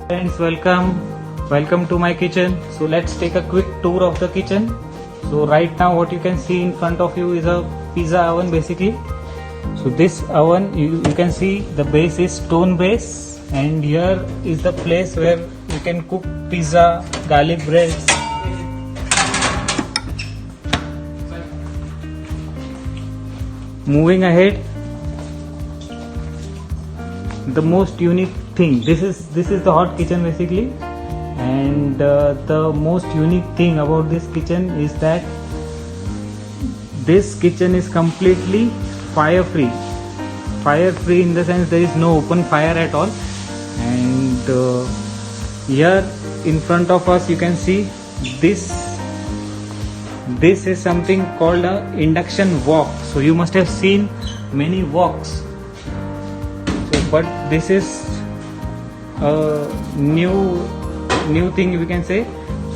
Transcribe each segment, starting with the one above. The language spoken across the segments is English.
Friends, welcome to my kitchen. So let's take a quick tour of the kitchen. So right now what you can see in front of you is a pizza oven basically. So this oven you can see the base is stone base, and here is the place where you can cook pizza, garlic breads. Moving ahead, the most unique thing, this is the hot kitchen basically, and the most unique thing about this kitchen is that this kitchen is completely fire free in the sense there is no open fire at all. And here in front of us you can see this is something called a induction wok. So you must have seen many woks, but this is a new thing we can say.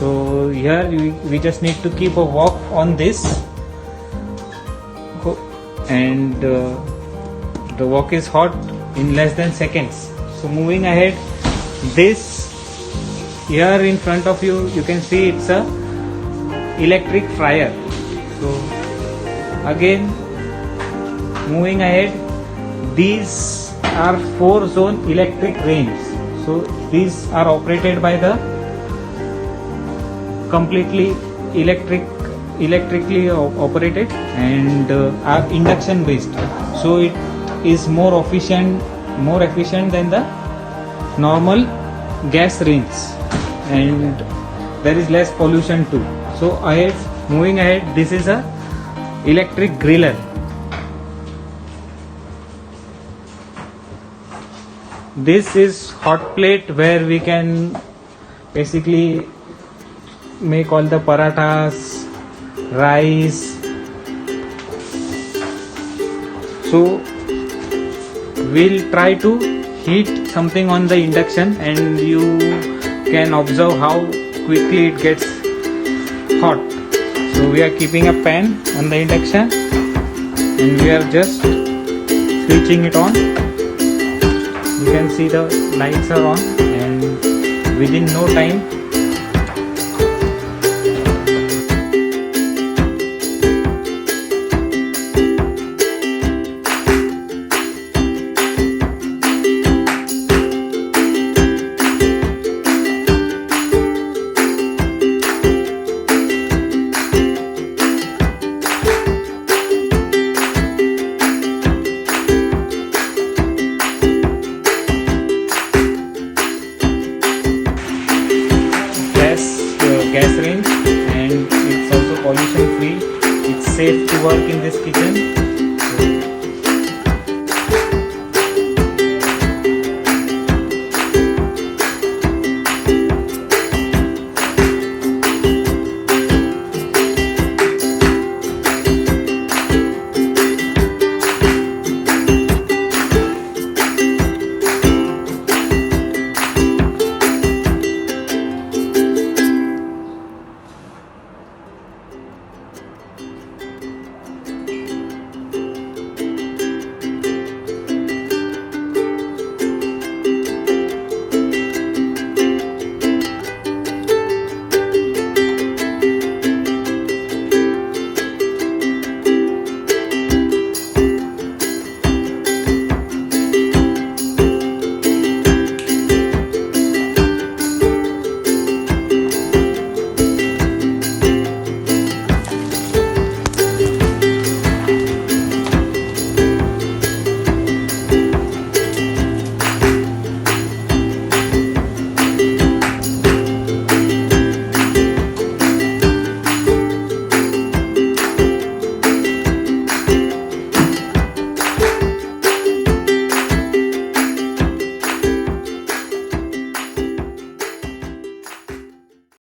So here we just need to keep a wok on this, and the wok is hot in less than seconds. So moving ahead, this here in front of you can see it's a electric fryer. So again, moving ahead, these are 4-zone electric range. So these are operated by the completely electrically operated, and are induction based. So it is more efficient than the normal gas range, and there is less pollution too. So moving ahead, this is a electric griller. This is hot plate where we can basically make all the parathas, rice. So we'll try to heat something on the induction, and you can observe how quickly it gets hot. So we are keeping a pan on the induction, and we are just switching it on. You can see the lights are on, and within no time gas range, and it's also pollution free. It's safe to work in this kitchen.